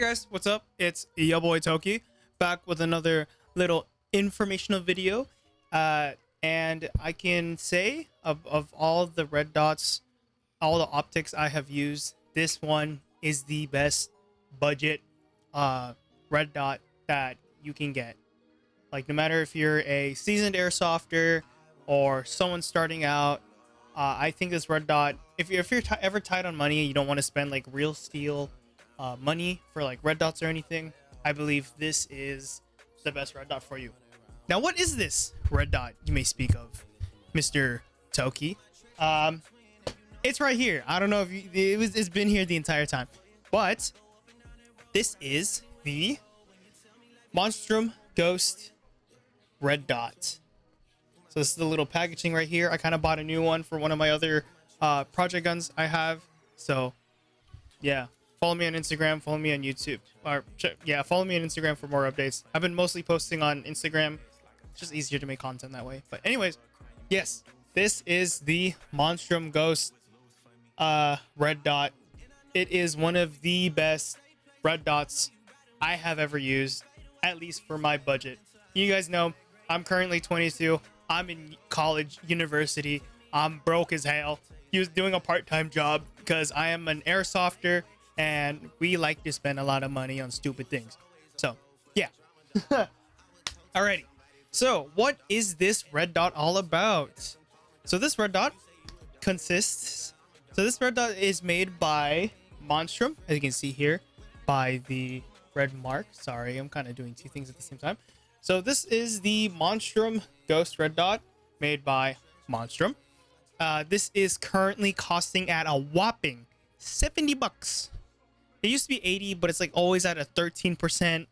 Guys, what's up? It's your boy Toki back with another little informational video. And I can say of all the red dots, all the optics I have used, this one is the best budget red dot that you can get. Like, no matter if you're a seasoned airsofter or someone starting out, I think this red dot, if you're ever tight on money and you don't want to spend like real steel money for like red dots or anything, I believe this is the best red dot for you. Now, what is this red dot you may speak of, Mr. Toki? It's right here. I don't know if it's been here the entire time, but this is the Monstrum Ghost red dot. So this is the little packaging right here. I kind of bought a new one for one of my other project guns I have. So yeah, follow me on Instagram, follow me on YouTube, or yeah, follow me on Instagram for more updates. I've been mostly posting on Instagram. It's just easier to make content that way. But anyways, yes, this is the Monstrum Ghost red dot. It is one of the best red dots I have ever used, at least for my budget. You guys know I'm currently 22. I'm in college, university. I'm broke as hell. He was doing a part-time job because I am an airsofter and we like to spend a lot of money on stupid things. So yeah. Alrighty. So what is this red dot all about? So this red dot is made by Monstrum, as you can see here, by the red mark. Sorry, I'm kind of doing two things at the same time. So this is the Monstrum Ghost red dot made by Monstrum. This is currently costing at a whopping 70 bucks. It used to be 80, but it's like always at a 13%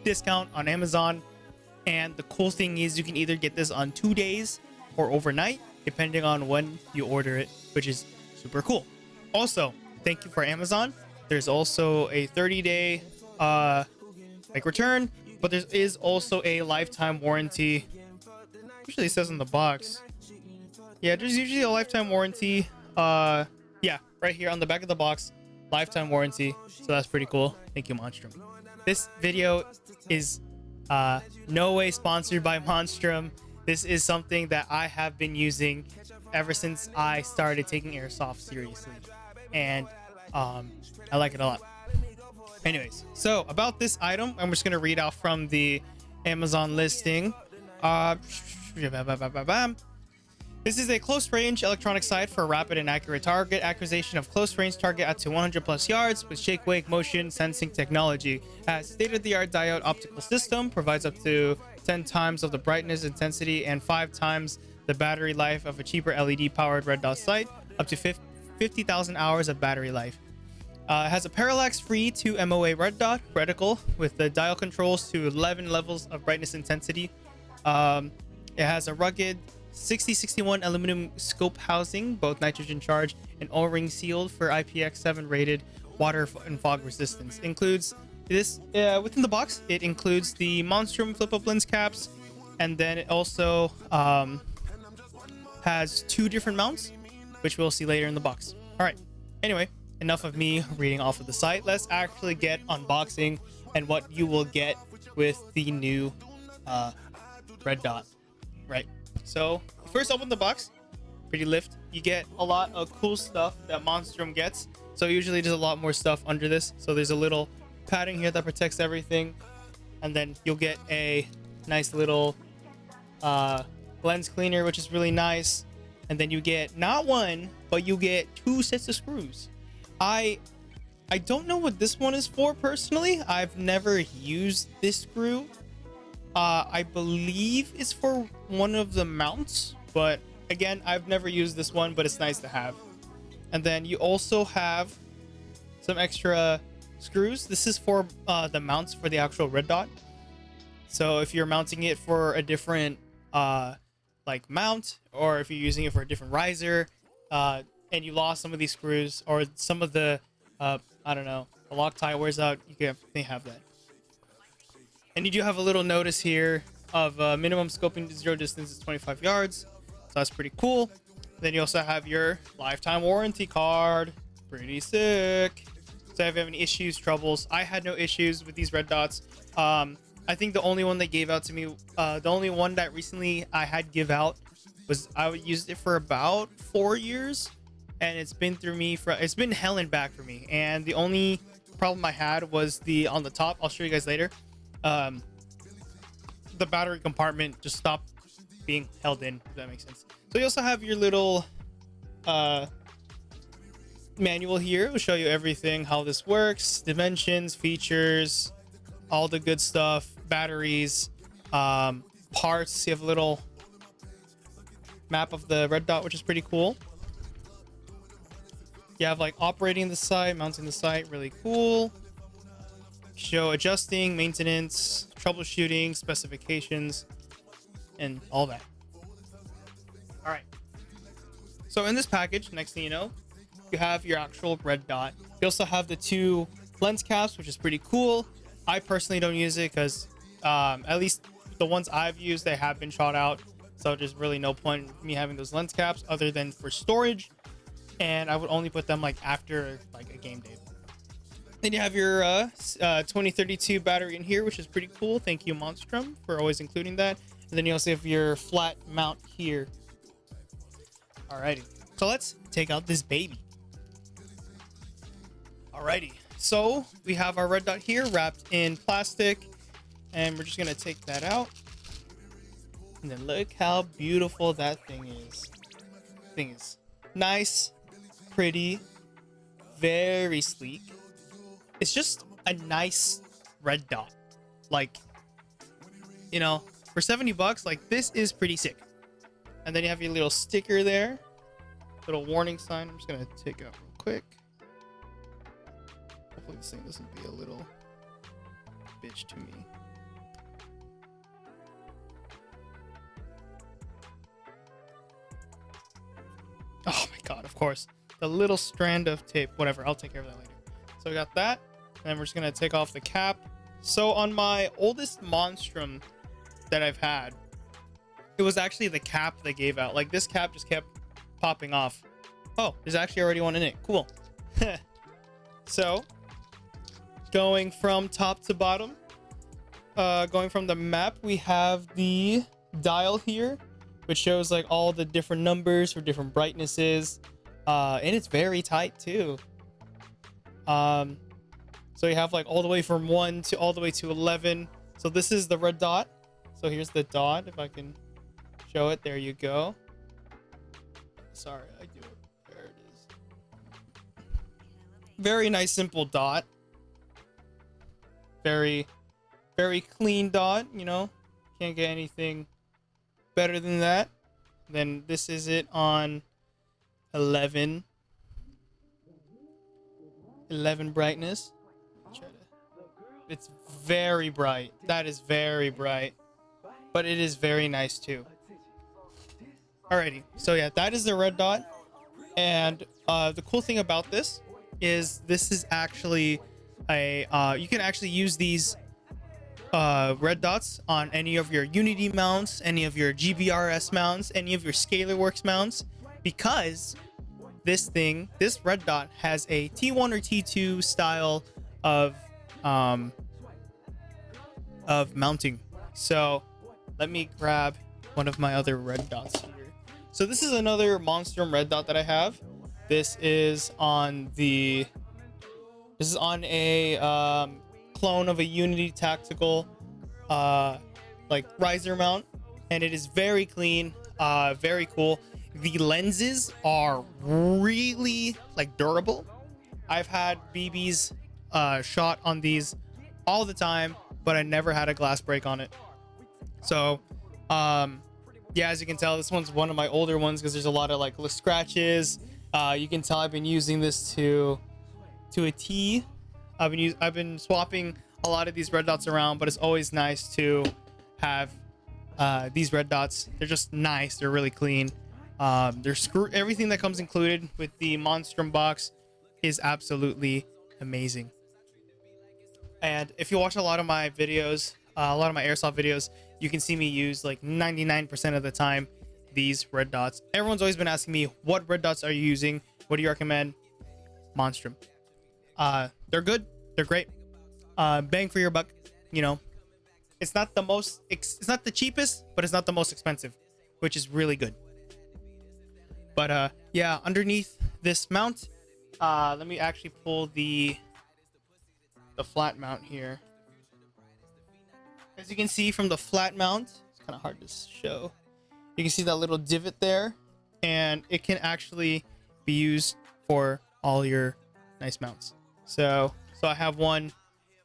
discount on Amazon. And the cool thing is you can either get this on 2 days or overnight, depending on when you order it, which is super cool. Also, thank you for Amazon. There's also a 30-day return, but there is also a lifetime warranty. Usually it says on the box. Yeah, there's usually a lifetime warranty. Yeah, right here on the back of the box, lifetime warranty. So that's pretty cool. Thank you, Monstrum. This video is no way sponsored by Monstrum. This is something that I have been using ever since I started taking airsoft seriously, and I like it a lot. Anyways, so about this item, I'm just gonna read out from the Amazon listing. This is a close-range electronic sight for rapid and accurate target acquisition of close-range target up to 100 plus yards with shake-wake motion sensing technology. Has state-of-the-art diode optical system, provides up to 10 times of the brightness intensity and 5 times the battery life of a cheaper LED-powered red dot sight, up to 50,000 hours of battery life. It has a parallax-free 2 MOA red dot reticle with the dial controls to 11 levels of brightness intensity. It has a rugged 6061 aluminum scope housing, both nitrogen charged and O-ring sealed for IPX7 rated water and fog resistance. Includes this within the box. It includes the Monstrum flip-up lens caps, and then it also has 2 different mounts, which we'll see later in the box. All right. Anyway, enough of me reading off of the site. Let's actually get unboxing and what you will get with the new red dot. Right. So first, open the box. Pretty lift. You get a lot of cool stuff that Monstrum gets. So usually there's a lot more stuff under this. So there's a little padding here that protects everything, and then you'll get a nice little lens cleaner, which is really nice. And then you get not one, but you get 2 sets of screws. I don't know what this one is for personally. I've never used this screw. I believe it's for one of the mounts, but again, I've never used this one, but it's nice to have. And then you also have some extra screws. This is for the mounts for the actual red dot. So if you're mounting it for a different like mount, or if you're using it for a different riser, and you lost some of these screws, or some of the I don't know, the Loctite wears out, you can definitely have that. And you do have a little notice here of minimum scoping zero distance is 25 yards. So that's pretty cool. Then you also have your lifetime warranty card. Pretty sick. So if you have any issues, troubles, I had no issues with these red dots. I think the only one they gave out to me, the only one that recently I had give out was I used it for about 4 years, and it's been it's been hell and back for me. And the only problem I had was on the top. I'll show you guys later. The battery compartment just stopped being held in, if that makes sense. So you also have your little manual here. It'll show you everything, how this works, dimensions, features, all the good stuff, batteries, parts. You have a little map of the red dot, which is pretty cool. You have like operating the site, mounting the site, really cool. Show adjusting, maintenance, troubleshooting, specifications, and all that. All right. So in this package, next thing you know, you have your actual red dot. You also have the 2 lens caps, which is pretty cool. I personally don't use it because at least the ones I've used, they have been shot out. So there's really no point in me having those lens caps other than for storage. And I would only put them like after like a game day. Then you have your 2032 battery in here, which is pretty cool. Thank you, Monstrum, for always including that. And then you also have your flat mount here. Alrighty, so let's take out this baby. Alrighty, so we have our red dot here wrapped in plastic, and we're just gonna take that out. And then look how beautiful that thing is. Thing is nice, pretty, very sleek. It's just a nice red dot. Like, you know, for 70 bucks, like this is pretty sick. And then you have your little sticker there, little warning sign. I'm just gonna take out real quick. Hopefully this thing doesn't be a little bitch to me. Oh my god, of course. The little strand of tape. Whatever, I'll take care of that later. So we got that. And then we're just gonna take off the cap. So on my oldest Monstrum that I've had, it was actually the cap they gave out. Like this cap just kept popping off. Oh, there's actually already one in it. Cool. So going from top to bottom, going from the map, we have the dial here, which shows like all the different numbers for different brightnesses, and it's very tight too. So you have like all the way from 1 to all the way to 11. So this is the red dot. So here's the dot, if I can show it. There you go. Sorry, I do it. There it is. Very nice, simple dot. Very, very clean dot, you know. Can't get anything better than that. Then this is it on 11 brightness. It's very bright. That is very bright, but it is very nice too. Alrighty, so yeah, that is the red dot. And the cool thing about this is actually a you can actually use these red dots on any of your Unity mounts, any of your GBRS mounts, any of your ScalarWorks mounts, because this red dot has a T1 or T2 style of mounting. So let me grab one of my other red dots here. So this is another Monstrum red dot that I have. This is on a clone of a Unity tactical like riser mount, and it is very clean, very cool. The lenses are really like durable. I've had BBs shot on these all the time, but I never had a glass break on it. So yeah, as you can tell, this one's one of my older ones because there's a lot of like scratches. You can tell I've been using this to a T. I've been swapping a lot of these red dots around, but it's always nice to have these red dots. They're just nice. They're really clean. Everything that comes included with the Monstrum box is absolutely amazing. And if you watch a lot of my videos, a lot of my airsoft videos, you can see me use like 99% of the time these red dots. Everyone's always been asking me, what red dots are you using? What do you recommend? Monstrum. They're good. They're great. Bang for your buck. You know, it's not the most. It's not the cheapest, but it's not the most expensive, which is really good. But yeah, underneath this mount, let me actually pull the flat mount here. As you can see from the flat mount, it's kind of hard to show. You can see that little divot there, and it can actually be used for all your nice mounts. So I have one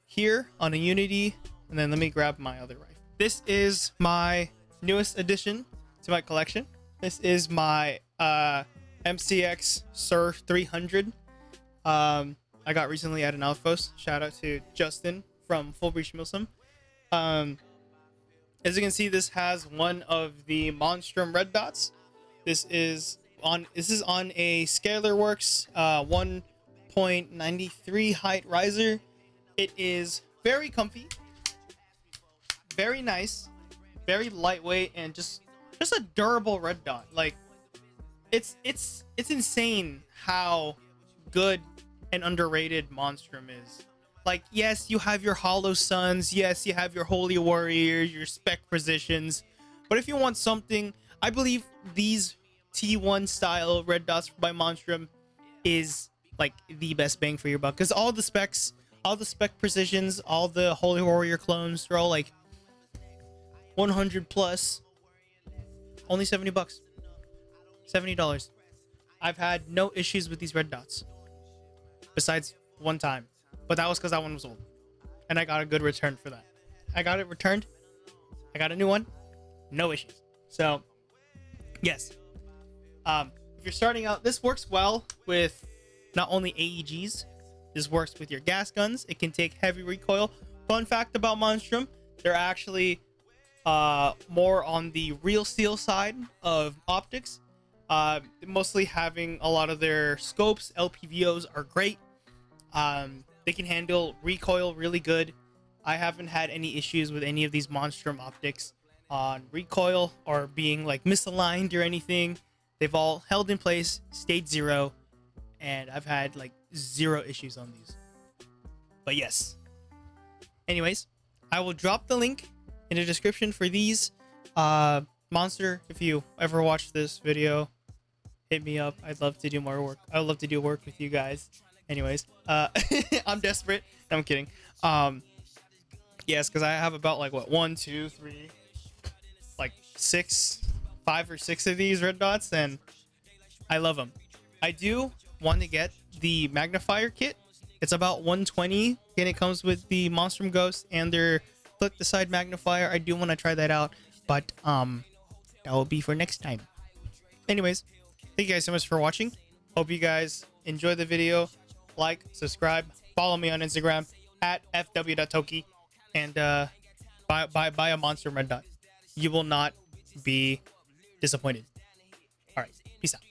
here on a Unity, and then let me grab my other rifle. This is my newest addition to my collection. This is my MCX Sir 300. I got recently at an outpost. Shout out to Justin from Full Breach Milsim. As you can see, this has one of the Monstrum red dots. This is on a Scalarworks 1.93 height riser. It is very comfy, very nice, very lightweight, and just a durable red dot. Like it's insane how good and underrated Monstrum is. Like, yes, you have your Hollow Suns, yes, you have your Holy Warrior, your spec positions, but if you want something, I believe these T1 style red dots by Monstrum is like the best bang for your buck, because all the spec precisions, all the Holy Warrior clones, they're all like 100 plus, only $70, $70. I've had no issues with these red dots besides one time, but that was because that one was old and I got a good return for that. I got it returned, I got a new one, no issues. So yes, if you're starting out, this works well with not only AEGs, this works with your gas guns. It can take heavy recoil. Fun fact about Monstrum, they're actually more on the real steel side of optics, mostly having a lot of their scopes. LPVOs are great. They can handle recoil really good. I haven't had any issues with any of these Monstrum optics on recoil or being like misaligned or anything. They've all held in place, stayed zero, and I've had like zero issues on these. But yes, anyways, I will drop the link in the description for these. Monster, if you ever watch this video, hit me up. I'd love to do more work. I'd love to do work with you guys. Anyways, I'm desperate. No, I'm kidding. Yes, because I have about like what, 1, 2, 3, like 5 or 6 of these red dots, and I love them. I do want to get the magnifier kit. It's about 120, and it comes with the Monstrum Ghost and their flip the side magnifier. I do want to try that out, but that will be for next time. Anyways, thank you guys so much for watching. Hope you guys enjoy the video. Like, subscribe, follow me on Instagram at fw.toki, and buy a Monstrum red dot. You will not be disappointed. All right, peace out.